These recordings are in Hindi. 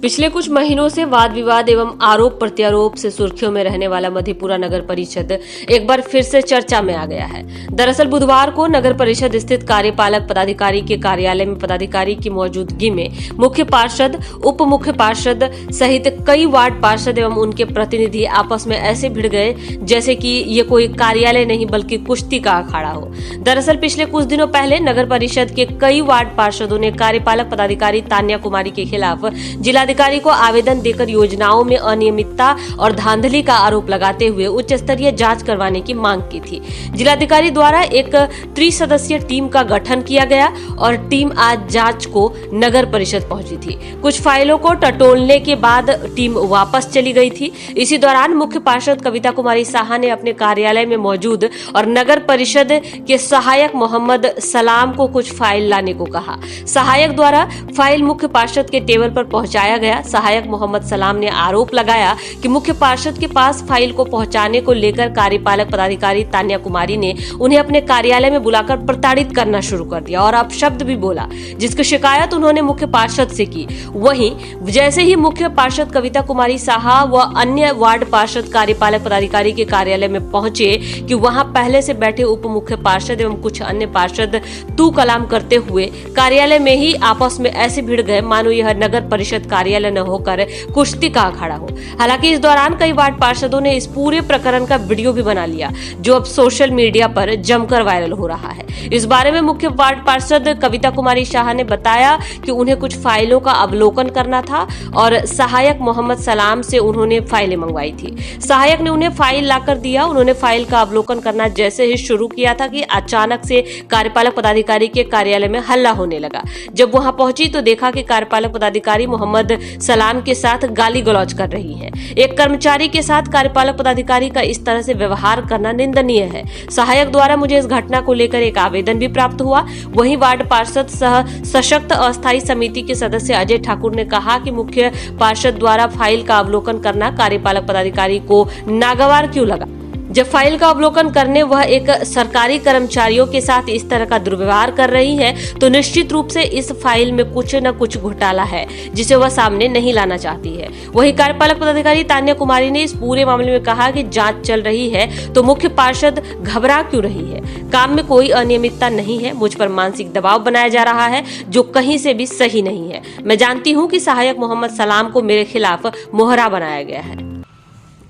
पिछले कुछ महीनों से वाद विवाद एवं आरोप प्रत्यारोप से सुर्खियों में रहने वाला मधेपुरा नगर परिषद एक बार फिर से चर्चा में आ गया है। दरअसल बुधवार को नगर परिषद स्थित कार्यपालक पदाधिकारी के कार्यालय में पदाधिकारी की मौजूदगी में मुख्य पार्षद, उप मुख्य पार्षद सहित कई वार्ड पार्षद एवं उनके प्रतिनिधि आपस में ऐसे भिड़ गए जैसे कि ये कोई कार्यालय नहीं बल्कि कुश्ती का अखाड़ा हो। दरअसल पिछले कुछ दिनों पहले नगर परिषद के कई वार्ड पार्षदों ने कार्यपालक पदाधिकारी तान्या कुमारी के खिलाफ जिलाधिकारी को आवेदन देकर योजनाओं में अनियमितता और धांधली का आरोप लगाते हुए उच्च स्तरीय जांच करवाने की मांग की थी। जिलाधिकारी द्वारा एक त्रिसदस्यीय टीम का गठन किया गया और टीम आज जांच को नगर परिषद पहुंची थी। कुछ फाइलों को टटोलने के बाद टीम वापस चली गई थी। इसी दौरान मुख्य पार्षद कविता कुमारी साहा ने अपने कार्यालय में मौजूद और नगर परिषद के सहायक मोहम्मद सलाम को कुछ फाइल लाने को कहा। सहायक द्वारा फाइल मुख्य पार्षद के टेबल पर पहुंचाया गया। सहायक मोहम्मद सलाम ने आरोप लगाया कि मुख्य पार्षद के पास फाइल को पहुंचाने को लेकर कार्यपालक पदाधिकारी तान्या कुमारी ने उन्हें अपने कार्यालय में बुलाकर प्रताड़ित करना शुरू कर दिया और अपशब्द भी बोला, जिसकी शिकायत उन्होंने मुख्य पार्षद से की। वहीं जैसे ही मुख्य पार्षद कविता कुमारी साहा व अन्य वार्ड पार्षद कार्यपालक पदाधिकारी के कार्यालय में पहुंचे कि वहां पहले से बैठे उप मुख्य पार्षद एवं कुछ अन्य पार्षद तू कलाम करते हुए कार्यालय में ही आपस में ऐसे भिड़ गए मानो यह नगर परिषद कार्यालय न होकर कुश्ती का अखाड़ा हो। हालांकि इस दौरान कई वार्ड पार्षदों ने इस पूरे प्रकरण का वीडियो भी बना लिया जो अब सोशल मीडिया पर जमकर वायरल हो रहा है। इस बारे में मुख्य वार्ड पार्षद कविता कुमारी शाह ने बताया कि उन्हें कुछ फाइलों का अवलोकन करना था और सहायक मोहम्मद सलाम से उन्होंने फाइलें मंगवाई थी। सहायक ने उन्हें फाइल लाकर दिया। उन्होंने फाइल का अवलोकन करना जैसे ही शुरू किया था कि अचानक से कार्यपालक पदाधिकारी के कार्यालय में हल्ला होने लगा। जब वहां पहुंची तो देखा कि कार्यपालक पदाधिकारी मोहम्मद सलाम के साथ गाली गलौज कर रही है। एक कर्मचारी के साथ कार्यपालक पदाधिकारी का इस तरह से व्यवहार करना निंदनीय है। सहायक द्वारा मुझे इस घटना को लेकर एक आवेदन भी प्राप्त हुआ। वहीं वार्ड पार्षद सह सशक्त अस्थायी समिति के सदस्य अजय ठाकुर ने कहा कि मुख्य पार्षद द्वारा फाइल का अवलोकन करना कार्यपालक पदाधिकारी को नागवार क्यों लगा। जब फाइल का अवलोकन करने वह एक सरकारी कर्मचारियों के साथ इस तरह का दुर्व्यवहार कर रही है तो निश्चित रूप से इस फाइल में कुछ न कुछ घोटाला है जिसे वह सामने नहीं लाना चाहती है। वहीं कार्यपालक पदाधिकारी तान्या कुमारी ने इस पूरे मामले में कहा कि जांच चल रही है तो मुख्य पार्षद घबरा क्यों रही है। काम में कोई अनियमितता नहीं है। मुझ पर मानसिक दबाव बनाया जा रहा है जो कहीं से भी सही नहीं है। मैं जानती हूँ कि सहायक मोहम्मद सलाम को मेरे खिलाफ मोहरा बनाया गया है।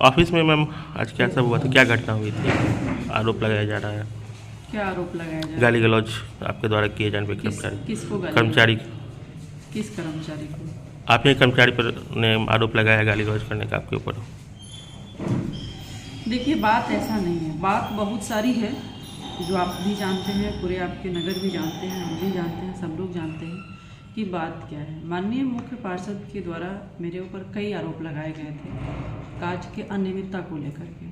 ऑफिस में मैम आज क्या सब हुआ था, क्या घटना हुई थी? आरोप लगाया जा रहा है। क्या आरोप लगाया जा रहा है? गाली गलौज आपके द्वारा किए जाने पे कर्मचारी किसको कर्मचारी किस कर्मचारी को? आपने कर्मचारी पर ने आरोप लगाया गाली गलौज करने का आपके ऊपर। देखिए बात ऐसा नहीं है, बात बहुत सारी है जो आप भी जानते हैं, पूरे आपके नगर भी जानते हैं, हम भी जानते हैं, सब लोग जानते हैं कि बात क्या है। माननीय मुख्य पार्षद के द्वारा मेरे ऊपर कई आरोप लगाए गए थे कार्य के अनियमितता को लेकर के।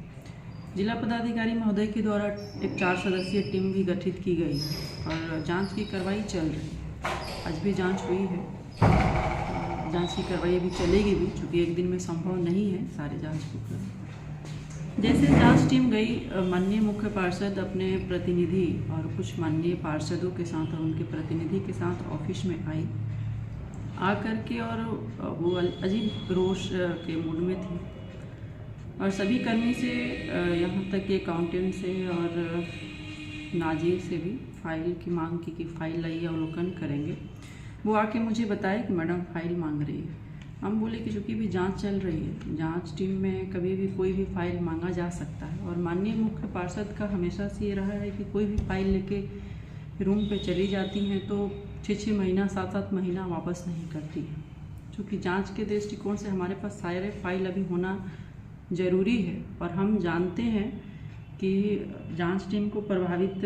जिला पदाधिकारी महोदय के द्वारा एक 4 सदस्यीय टीम भी गठित की गई और जांच की कार्रवाई चल रही। आज भी जांच हुई है, जांच की कार्रवाई अभी चलेगी भी, चूँकि एक दिन में संभव नहीं है सारे जांच को करना। जैसे जांच टीम गई, माननीय मुख्य पार्षद अपने प्रतिनिधि और कुछ माननीय पार्षदों के साथ और उनके प्रतिनिधि के साथ ऑफिस में आई आकर के, और वो अजीब रोष के मूड में थी और सभी कर्मी से यहाँ तक कि अकाउंटेंट से और नाजिर से भी फाइल की मांग की कि फाइल लाइए, अवलोकन करेंगे। वो आके मुझे बताया कि मैडम फाइल मांग रही है। हम बोले कि चूँकि भी जांच चल रही है, जांच टीम में कभी भी कोई भी फाइल मांगा जा सकता है और माननीय मुख्य पार्षद का हमेशा से ये रहा है कि कोई भी फाइल लेके रूम पे चली जाती हैं तो 6-6 महीना 7-7 महीना वापस नहीं करती है। चूँकि जांच के दृष्टिकोण से हमारे पास सारे फाइल अभी होना ज़रूरी है और हम जानते हैं कि जांच टीम को प्रभावित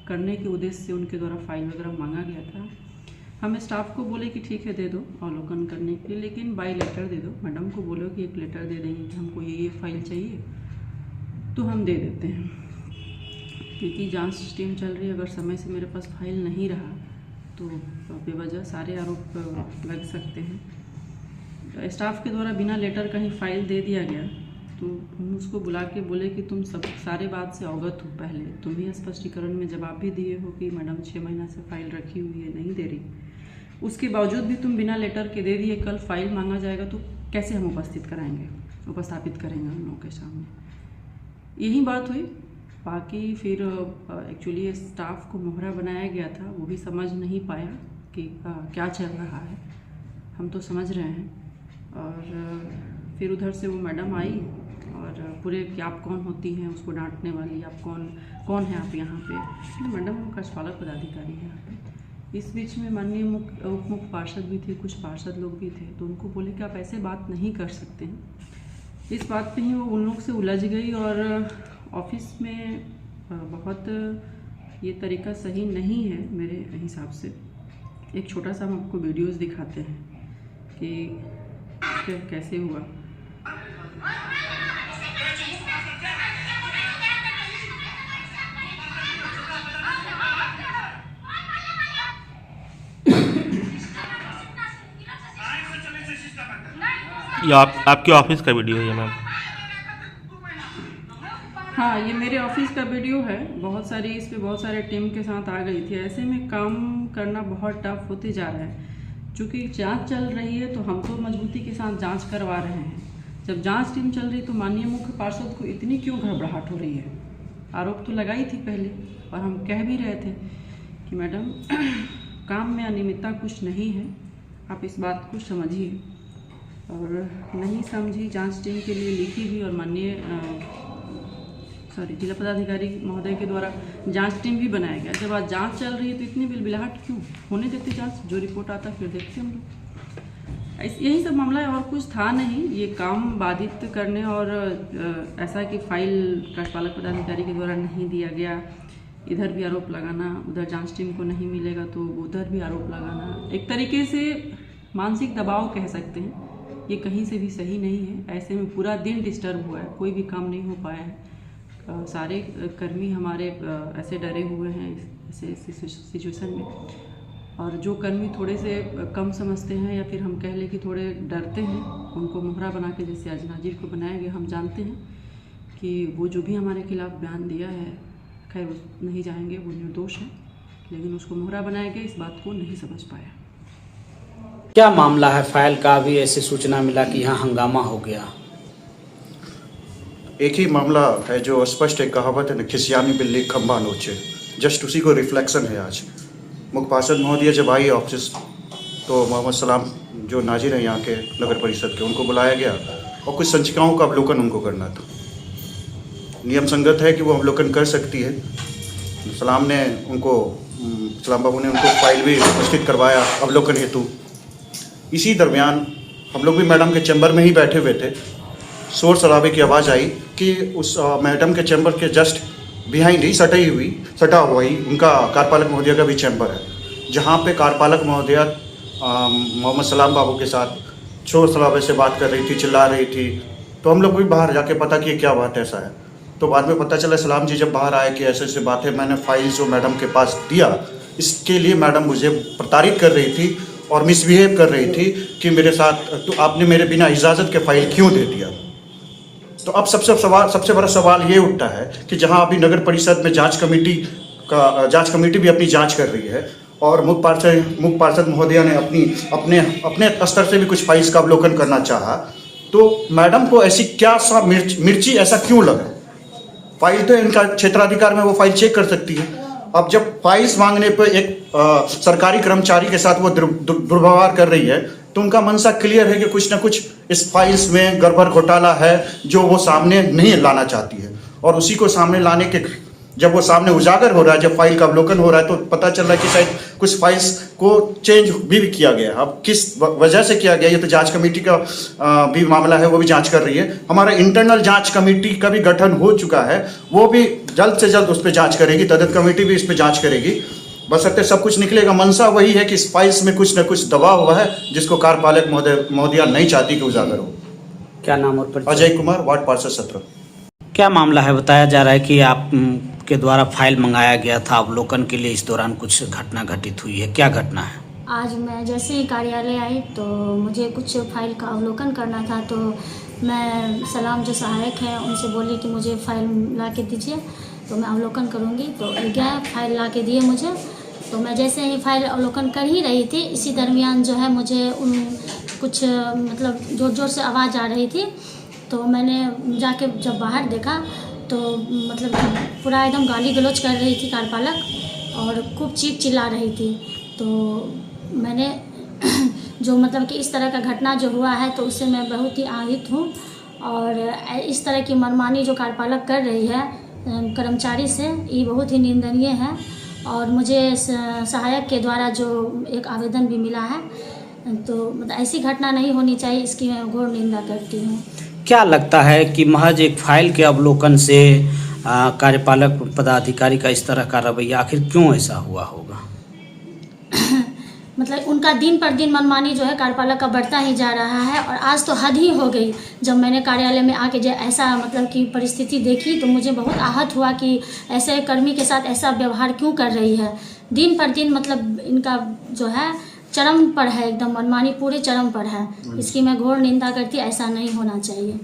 करने के उद्देश्य से उनके द्वारा फाइल वगैरह मांगा गया था। हम स्टाफ को बोले कि ठीक है दे दो अवलोकन करने के लिए, लेकिन बाय लेटर दे दो। मैडम को बोलो कि एक लेटर दे देंगे कि हमको ये फाइल चाहिए तो हम दे देते हैं, क्योंकि जांच टीम चल रही है। अगर समय से मेरे पास फाइल नहीं रहा तो बेवजह सारे आरोप लग सकते हैं। स्टाफ के द्वारा बिना लेटर कहीं फाइल दे दिया गया तो हम उसको बुला के बोले कि तुम सब सारे बात से अवगत हो, पहले तुम ही स्पष्टीकरण में जवाब भी दिए हो कि मैडम 6 महीना से फाइल रखी हुई है, नहीं दे रही। उसके बावजूद भी तुम बिना लेटर के दे दिए, कल फाइल मांगा जाएगा तो कैसे हम उपस्थापित करेंगे उन लोगों के सामने। यही बात हुई। बाकी फिर एक्चुअली स्टाफ को मोहरा बनाया गया था, वो भी समझ नहीं पाया कि क्या चल रहा है। हम तो समझ रहे हैं। और फिर उधर से वो मैडम आई और पूरे कि आप कौन होती हैं उसको डांटने वाली, आप कौन हैं आप यहाँ पे। मैडम हम कार्यपालक पदाधिकारी हैं यहाँ पे। इस बीच में माननीय उप मुख्य पार्षद भी थे, कुछ पार्षद लोग भी थे, तो उनको बोले कि आप ऐसे बात नहीं कर सकते हैं। इस बात पे ही वो उन लोग से उलझ गई और ऑफिस में बहुत ये तरीका सही नहीं है मेरे हिसाब से। एक छोटा सा हम आपको वीडियोस दिखाते हैं कि कैसे हुआ। ये आपके ऑफिस का वीडियो है मैम? हाँ, ये मेरे ऑफिस का वीडियो है। बहुत सारे टीम के साथ आ गई थी। ऐसे में काम करना बहुत टफ होते जा रहा है। चूँकि जांच चल रही है तो हम तो मजबूती के साथ जांच करवा रहे हैं। जब जांच टीम चल रही तो माननीय मुख्य पार्षद को इतनी क्यों घबराहट हो रही है? आरोप तो लगाई थी पहले और हम कह भी रहे थे कि मैडम काम में अनियमितता कुछ नहीं है, आप इस बात को समझिए। और नहीं समझी, जांच टीम के लिए लिखी भी और माननीय जिला पदाधिकारी महोदय के द्वारा जांच टीम भी बनाया गया। जब आज जांच चल रही है तो इतनी बिलबिलाहट क्यों? होने देते जांच, जो रिपोर्ट आता फिर देखते हम लोग। यही सब मामला है और कुछ था नहीं। ये काम बाधित करने और ऐसा कि फाइल कार्यपालक पदाधिकारी के द्वारा नहीं दिया गया, इधर भी आरोप लगाना, उधर जांच टीम को नहीं मिलेगा तो उधर भी आरोप लगाना, एक तरीके से मानसिक दबाव कह सकते हैं। ये कहीं से भी सही नहीं है। ऐसे में पूरा दिन डिस्टर्ब हुआ है, कोई भी काम नहीं हो पाया है। सारे कर्मी हमारे ऐसे डरे हुए हैं ऐसे सिचुएशन में। और जो कर्मी थोड़े से कम समझते हैं या फिर हम कह लें कि थोड़े डरते हैं, उनको मोहरा बना के जैसे आज नाजिर को बनाया गया। हम जानते हैं कि वो जो भी हमारे खिलाफ बयान दिया है, खैर नहीं जाएंगे, वो निर्दोष है, लेकिन उसको मोहरा बनाया गया, इस बात को नहीं समझ पाया। क्या मामला है? फाइल का भी ऐसी सूचना मिला कि यहाँ हंगामा हो गया। एक ही मामला है जो स्पष्ट एक कहावत है ना, खिसियानी बिल्ली खंबा नोचे, जस्ट उसी को रिफ्लेक्शन है आज। मुख्य पार्षद महोदय जब आई ऑफिस तो मोहम्मद सलाम जो नाजिर हैं यहाँ के नगर परिषद के, उनको बुलाया गया और कुछ संचिकाओं का अवलोकन उनको करना था। नियम संगत है कि वो अवलोकन कर सकती है। सलाम बाबू ने उनको फाइल भी उपस्थित करवाया अवलोकन हेतु। इसी दरमियान हम लोग भी मैडम के चैम्बर में ही बैठे हुए थे। शोर शराबे की आवाज़ आई कि उस मैडम के चैम्बर के जस्ट बिहाइंड ही सटा हुआ ही उनका कार्यपालक महोदय का भी चैम्बर है, जहाँ पे कार्यपालक महोदय मोहम्मद सलाम बाबू के साथ शोर शराबे से बात कर रही थी, चिल्ला रही थी। तो हम लोग भी बाहर जाके पता किए क्या बात ऐसा है। तो बाद में पता चला सलाम जी जब बाहर आए कि ऐसे बात है, मैंने फाइल जो मैडम के पास दिया, इसके लिए मैडम मुझे प्रताड़ित कर रही थी और मिसबिहेव कर रही थी कि मेरे साथ, तो आपने मेरे बिना इजाज़त के फाइल क्यों दे दिया। तो अब सबसे बड़ा सवाल ये उठता है कि जहां अभी नगर परिषद में जांच कमेटी भी अपनी जांच कर रही है और मुख्य पार्षद महोदया ने अपने स्तर से भी कुछ फाइल्स का अवलोकन करना चाहा, तो मैडम को ऐसी क्या सा मिर्ची ऐसा क्यों लगा? फाइल तो इनका क्षेत्राधिकार में वो फाइल चेक कर सकती है। अब जब फाइल्स मांगने पर एक सरकारी कर्मचारी के साथ वो दुर्व्यवहार कर रही है तो उनका मनसा क्लियर है कि कुछ ना कुछ इस फाइल्स में गड़बड़ घोटाला है जो वो सामने नहीं लाना चाहती है। और उसी को सामने लाने के जब वो सामने उजागर हो रहा है, जब फाइल का अवलोकन हो रहा है, तो पता चल रहा है कि शायद कुछ फाइल्स को चेंज भी किया गया। अब किस वजह से किया गया ये तो जांच कमेटी का भी मामला है, वो भी जांच कर रही है। हमारा इंटरनल जांच कमेटी का भी गठन हो चुका है, वो भी जल्द से जल्द उस पर जांच करेगी। तदत कमेटी भी इस पर जांच करेगी। बशर्ते सब कुछ निकलेगा। मनसा वही है कि इस फाइल्स में कुछ न कुछ दबा हुआ है जिसको कार्यपालक महोदया नहीं चाहती कि उजागर हो। क्या नाम और परिचय? अजय कुमार, वार्ड पार्षद 17। क्या मामला है? बताया जा रहा है कि आप के द्वारा फाइल मंगाया गया था अवलोकन के लिए, इस दौरान कुछ घटना घटित हुई है, क्या घटना है? आज मैं जैसे ही कार्यालय आई तो मुझे कुछ फाइल का अवलोकन करना था, तो मैं सलाम जो सहायक हैं उनसे बोली कि मुझे फाइल ला के दीजिए तो मैं अवलोकन करूँगी। तो गया, फाइल ला के दिए मुझे। तो मैं जैसे ही फाइल अवलोकन कर ही रही थी, इसी दरमियान जो है मुझे कुछ मतलब ज़ोर ज़ोर से आवाज़ आ रही थी। तो मैंने जाके जब बाहर देखा तो मतलब पूरा एकदम गाली गलौज कर रही थी कार्यपालक और खूब चीख चिल्ला रही थी। तो मैंने जो मतलब कि इस तरह का घटना जो हुआ है तो उससे मैं बहुत ही आहत हूँ और इस तरह की मनमानी जो कार्यपालक कर रही है कर्मचारी से, ये बहुत ही निंदनीय है। और मुझे सहायक के द्वारा जो एक आवेदन भी मिला है, तो मतलब ऐसी घटना नहीं होनी चाहिए, इसकी मैं घोर निंदा करती हूँ। क्या लगता है कि महज एक फाइल के अवलोकन से कार्यपालक पदाधिकारी का इस तरह का रवैया आखिर क्यों ऐसा हुआ होगा? मतलब उनका दिन पर दिन मनमानी जो है कार्यपालक का बढ़ता ही जा रहा है और आज तो हद ही हो गई। जब मैंने कार्यालय में आके जो ऐसा मतलब कि परिस्थिति देखी तो मुझे बहुत आहत हुआ कि ऐसे कर्मी के साथ ऐसा व्यवहार क्यों कर रही है। दिन पर दिन मतलब इनका जो है चरम पर है, एकदम मनमानी पूरे चरम पर है। इसकी मैं घोर निंदा करती, ऐसा नहीं होना चाहिए।